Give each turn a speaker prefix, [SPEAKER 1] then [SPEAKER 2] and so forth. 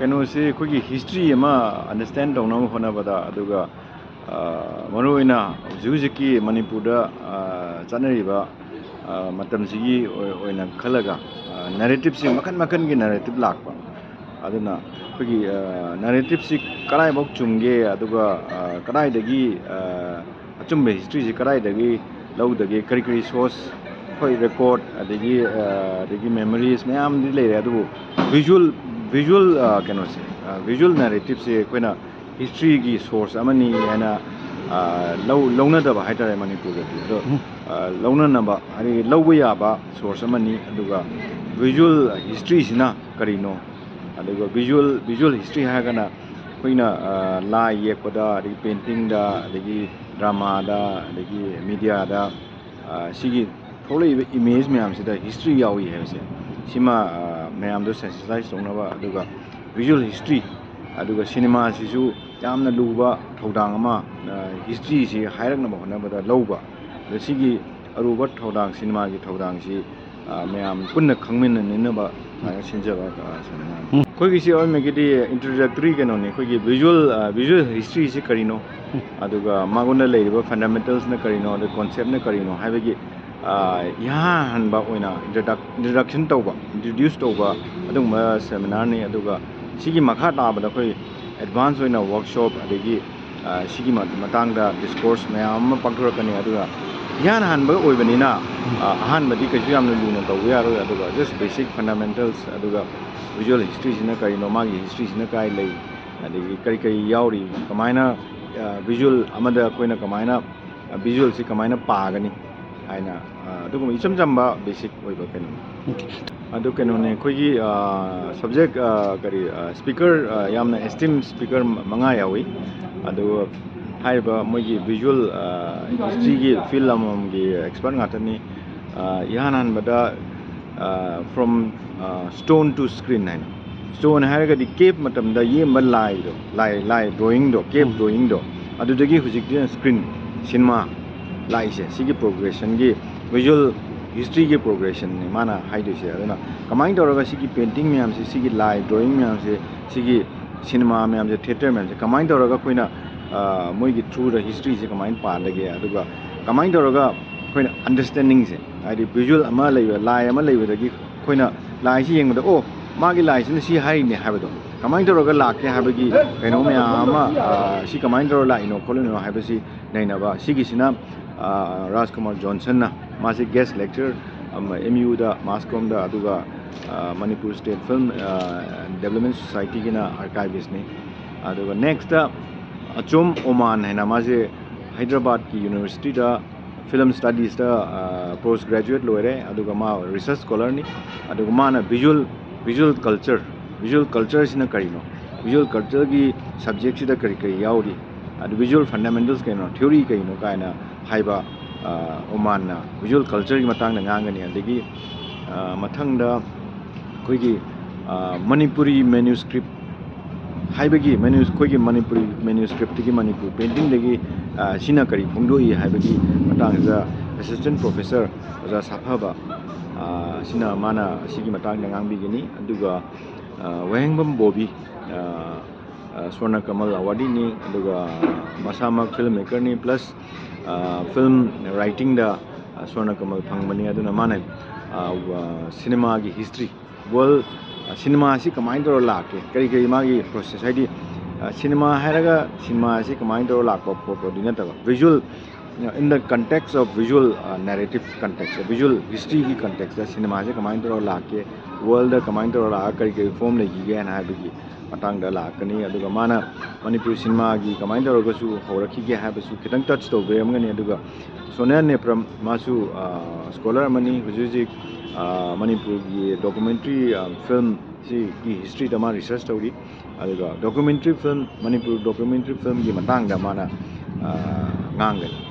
[SPEAKER 1] ꯀꯩꯅꯣꯁꯤ ꯑꯩꯈꯣꯏꯒꯤ ꯍꯤꯁꯇ꯭ꯔꯤ ꯑꯃ ꯑꯟꯗꯔꯁꯇꯦꯟ ꯇꯧꯅꯕ ꯍꯣꯠꯅꯕꯗ ꯑꯗꯨꯒ ꯃꯔꯨꯑꯣꯏꯅ ꯍꯧꯖꯤꯛ ꯍꯧꯖꯤꯛꯀꯤ ꯃꯅꯤꯄꯨꯔꯗ ꯆꯠꯅꯔꯤꯕ ꯃꯇꯝꯁꯤꯒꯤ ꯑꯣꯏꯅ ꯈꯜꯂꯒ ꯅꯦꯔꯦꯇꯤꯞꯁꯤ ꯃꯈꯟ ꯃꯈꯟꯒꯤ ꯅꯦꯔꯦꯇꯤꯞ ꯂꯥꯛꯄ ꯑꯗꯨꯅ ꯑꯩꯈꯣꯏꯒꯤ ꯅꯦꯔꯦꯇꯤꯞꯁꯤ ꯀꯗꯥꯏꯐꯥꯎ ꯆꯨꯝꯒꯦ ꯑꯗꯨꯒ ꯀꯗꯥꯏꯗꯒꯤ ꯑꯆꯨꯝꯕ ꯍꯤꯁꯇ꯭ꯔꯤꯁꯤ ꯀꯗꯥꯏꯗꯒꯤ ꯂꯧꯗꯒꯦ ꯀꯔꯤ ꯀꯔꯤ ꯁꯣꯔꯁ ꯑꯩꯈꯣꯏ ꯔꯦꯀꯣꯔꯠ ꯑꯗꯒꯤ ꯃꯦꯃꯣꯔꯤꯁ ꯃꯌꯥꯝꯗꯤ ꯂꯩꯔꯦ ꯑꯗꯨꯕꯨ ꯚꯤꯖꯨꯋꯦꯜ ꯀꯩꯅꯣꯁꯦ ꯚꯤꯖꯨꯋꯦꯜ ꯅꯦꯔꯦꯇꯤꯞꯁꯦ ꯑꯩꯈꯣꯏꯅ ꯍꯤꯁꯇ꯭ꯔꯤꯒꯤ ꯁꯣꯔꯁ ꯑꯃꯅꯤ ꯍꯥꯏꯅ ꯂꯧꯅꯗꯕ ꯍꯥꯏꯇꯥꯔꯦ ꯃꯅꯤꯄꯨꯔꯗꯗꯤ ꯑꯗꯣ ꯂꯧꯅꯅꯕ ꯍꯥꯏꯗꯤ ꯂꯧꯕ ꯌꯥꯕ ꯁꯣꯔꯁ ꯑꯃꯅꯤ ꯑꯗꯨꯒ ꯚꯤꯖꯨꯋꯦꯜ ꯍꯤꯁꯇ꯭ꯔꯤꯁꯤꯅ ꯀꯔꯤꯅꯣ ꯑꯗꯨꯒ ꯚꯤꯖꯨꯋꯦꯜ ꯍꯤꯁꯇ꯭ꯔꯤ ꯍꯥꯏꯔꯒꯅ ꯑꯩꯈꯣꯏꯅ ꯂꯥꯏ ꯌꯦꯛꯄꯗ ꯑꯗꯒꯤ ꯄꯦꯟꯇꯤꯡꯗ ꯑꯗꯒꯤ ꯗ꯭ꯔꯃꯥꯗ ꯑꯗꯒꯤ ꯃꯤꯗꯤꯌꯥꯗ ꯁꯤꯒꯤ ꯊꯣꯛꯂꯛꯏꯕ ꯏꯃꯦꯖ ꯃꯌꯥꯝꯁꯤꯗ ꯍꯤꯁꯇ꯭ꯔꯤ ꯌꯥꯎꯏ ꯍꯥꯏꯕꯁꯦ ꯁꯤꯃ ꯃꯌꯥꯝꯗꯣ ꯁꯦꯟꯁꯤꯇꯥꯏꯁ ꯇꯧꯅꯕ ꯑꯗꯨꯒ ꯚꯤꯖꯨꯋꯦꯜ ꯍꯤꯁꯇ꯭ꯔꯤ ꯑꯗꯨꯒ ꯁꯤꯅꯦꯃꯥꯁꯤꯁꯨ ꯌꯥꯝꯅ ꯂꯨꯕ ꯊꯧꯗꯥꯡ ꯑꯃ ꯍꯤꯁꯇ꯭ꯔꯤꯁꯤ ꯍꯥꯏꯔꯛꯅꯕ ꯍꯣꯠꯅꯕꯗ ꯂꯧꯕ ꯑꯗ ꯁꯤꯒꯤ ꯑꯔꯨꯕ ꯊꯧꯗꯥꯡ ꯁꯤꯅꯦꯃꯥꯒꯤ ꯊꯧꯗꯥꯡꯁꯤ ꯃꯌꯥꯝ ꯄꯨꯟꯅ ꯈꯪꯃꯤꯟꯅꯅꯕ ꯁꯨꯃꯥꯏꯅ ꯁꯤꯟꯖꯕ ꯁꯦꯃꯤꯅꯥꯔꯅꯤ ꯑꯩꯈꯣꯏꯒꯤꯁꯤ ꯑꯣꯏꯃꯒꯤꯗꯤ ꯏꯟꯇ꯭ꯔꯣꯗꯛꯇꯔꯤ ꯀꯩꯅꯣꯅꯤ ꯑꯩꯈꯣꯏꯒꯤ ꯚꯤꯖꯨꯋꯦꯜ ꯍꯤꯁꯇ꯭ꯔꯤꯁꯤ ꯀꯔꯤꯅꯣ ꯑꯗꯨꯒ ꯃꯉꯣꯟꯗ ꯂꯩꯔꯤꯕ ꯐꯟꯗꯥꯃꯦꯟꯇꯦꯜꯁꯅ ꯀꯔꯤꯅꯣ ꯑꯗꯨꯒ ꯀꯣꯟꯁꯦꯞꯅ ꯀꯔꯤꯅꯣ ꯍꯥꯏꯕꯒꯤ ꯏꯍꯥꯟ ꯍꯥꯟꯕ ꯑꯣꯏꯅ ꯏꯟꯇ꯭ꯔꯗꯛꯁꯟ ꯇꯧꯕ ꯏꯟꯇ꯭ꯔꯣꯗ꯭ꯌꯨꯁ ꯇꯧꯕ ꯑꯗꯨꯒꯨꯝꯕ ꯁꯦꯃꯤꯅꯥꯔꯅꯤ ꯑꯗꯨꯒ ꯁꯤꯒꯤ ꯃꯈꯥ ꯇꯥꯕꯗ ꯑꯩꯈꯣꯏ ꯑꯦꯗꯚꯥꯟꯁ ꯑꯣꯏꯅ ꯋꯥꯔꯛꯁꯣꯞ ꯑꯗꯒꯤ ꯁꯤꯒꯤ ꯃꯇꯥꯡꯗ ꯗꯤꯁꯀꯣꯔꯁ ꯃꯌꯥꯝ ꯑꯃ ꯄꯥꯡꯊꯣꯔꯛꯀꯅꯤ ꯑꯗꯨꯒ ꯏꯍꯥꯟ ꯍꯥꯟꯕ ꯑꯣꯏꯕꯅꯤನ ꯑꯍꯥꯟꯕꯗꯤ ꯀꯩꯁꯨ ꯌꯥꯝꯅ ꯂꯨꯅ ꯇꯧꯕ ꯌꯥꯔꯣꯏ ꯑꯗꯨꯒ ꯖꯁ ꯕꯦꯁꯤꯛ ꯐꯟꯗꯥꯃꯦꯟꯇꯦꯜꯁ ꯑꯗꯨꯒ ꯚꯤꯖꯨꯋꯦꯜ ꯍꯤꯁꯇ꯭ꯔꯤꯁꯤꯅ ꯀꯔꯤꯅꯣ ꯃꯥꯒꯤ ꯍꯤꯁꯇ꯭ꯔꯤꯁꯤꯅ ꯀꯥꯏ ꯂꯩ ꯑꯗꯒꯤ ꯀꯔꯤ ꯀꯔꯤ ꯌꯥꯎꯔꯤ ꯀꯃꯥꯏꯅ ꯚꯤꯖꯨꯋꯦꯜ ꯑꯃꯗ ꯑꯩꯈꯣꯏꯅ ꯀꯃꯥꯏꯅ ꯚꯤꯖꯨꯋꯦꯜꯁꯤ ꯀꯃꯥꯏꯅ ꯄꯥꯒꯅꯤ ꯍꯥꯏꯅ ꯑꯗꯨꯒꯨꯝꯕ ꯏꯆꯝ ꯆꯝꯕ ꯕꯦꯁꯤꯛ ꯑꯣꯏꯕ ꯀꯩꯅꯣꯅꯤ ꯑꯗꯨ ꯀꯩꯅꯣꯅꯦ ꯑꯩꯈꯣꯏꯒꯤ ꯁꯕꯖꯦꯛ ꯀꯔꯤ ꯁ꯭ꯄꯤꯀꯔ ꯌꯥꯝꯅ ꯑꯦꯁꯇꯤꯝ ꯁ꯭ꯄꯤꯀꯔ 5 ꯌꯥꯎꯏ ꯑꯗꯨꯒ ꯍꯥꯏꯔꯤꯕ ꯃꯣꯏꯒꯤ ꯚꯤꯖꯨꯋꯦꯜ ꯍꯤꯁꯇ꯭ꯔꯤꯒꯤ ꯐꯤꯜ ꯑꯃꯃꯝꯒꯤ ꯑꯦꯛꯁꯄꯔꯠ ꯉꯥꯛꯇꯅꯤ इहान हानबदा फ्रॉम स्टोन टू स्क्रीन है स्टोन है केप मतमदा येंबा लाइदो लाई ड्राइंग दो केप ड्राइंग दो अदुदगी हुजिक स्क्रीन सिनेमा लाइसे सिगी प्रोग्रेशन की विजुअल हिस्ट्री की प्रोग्रेशन ने माना हाइदोसे अदुना कमाइन तौरगा सिगी पेंटिंग मैम से सिगी लाई ड्राइंग मैम से सिगी सिनेमा मैम से थिएटर मैम से कमाइन तौरगा कोइना मोइगी थ्रू द हिस्ट्री से कमाइन पालगे अदुगा कमाइन तौरगा कोइना अंडरस्टैंडिंग से आदि विजुअल अमा लेबा लाई अमा लेबदगी कोइना लाई से येंगबदा ओ मागी लाई से सी हाइने हाबदो कमाइन तौरगा लाके हाबगी कैनो मैम अमा सी कमाइन तौर लाइनो खोलनो हाबसी नैनाबा सिगिसिना राजकुमार जॉनसन ना मासे गेस्ट लेक्चर MU दा मास कॉम दा अदुगा Manipur state film development society की ना आर्काइविस्ट ने अदुगा नेक्स्ट अचुम ओमान है ना मासे हैदराबाद की यूनिवर्सिटी दा फिल्म स्टडीज दा पोस्ट ग्रेजुएट लोरे अदुगा मा रिसर्च स्कॉलर नि अदुगा माना विजुअल कल्चर सिना करिनो विजुअल कल्चर की सब्जेक्ट सिदा करी करी याउरी अदु विजुअल फंडामेंटल्स कैनो थ्योरी कैनो कायना हाइबा ओमानना विजुअल कल्चर की मतंग ना nganगनी अदगी मथंगदा कोइगी मणिपुरी मैन्युस्क्रिप्ट हाइबगी कोइगी मणिपुरी मैन्युस्क्रिप्ट की मणिपुर पेंटिंग दगी सिना करी फोंदोई हाइबगी मतंगदा असिस्टेंट प्रोफेसर ओजा साफाबा सिना माना सिगी मतंग ना ngangbigini अदुगा वेंगबम बॉबी स्वर्ण कमल अवार्डी नि अदुगा मसामा फिल्म मेकर नि प्लस फिल्म राइटिंग दा स्वर्ण कमल फंगबनी अदुना माने सिनेमा की हिस्ट्री वर्ल्ड सिनेमा से कमाइन तौर लाके कई कई मागी प्रोसेस है सिनेमा है सिनेमा से कमाइन तौर लापा फोटो नतब visual in the context of visual narrative context visual history की कंटेक्स सिनेमा से कमाइन तौर लाके वर्ल्ड कमाइन तौर ला कई कई फॉर्म लेगी है मतंग लाकनी माना मणिपुर सिनेमा की कमाइन तौरगसु होरखीगे हाबसु खितंग टच तौबेमगनी सोनिया नेप्रम मासु स्कॉलर मनी हुजुजिक मणिपुर की डॉक्यूमेंट्री फिल्म की हिस्ट्री दमा रिसर्च तौरी documentary film Manipur documentary film की माना ngangan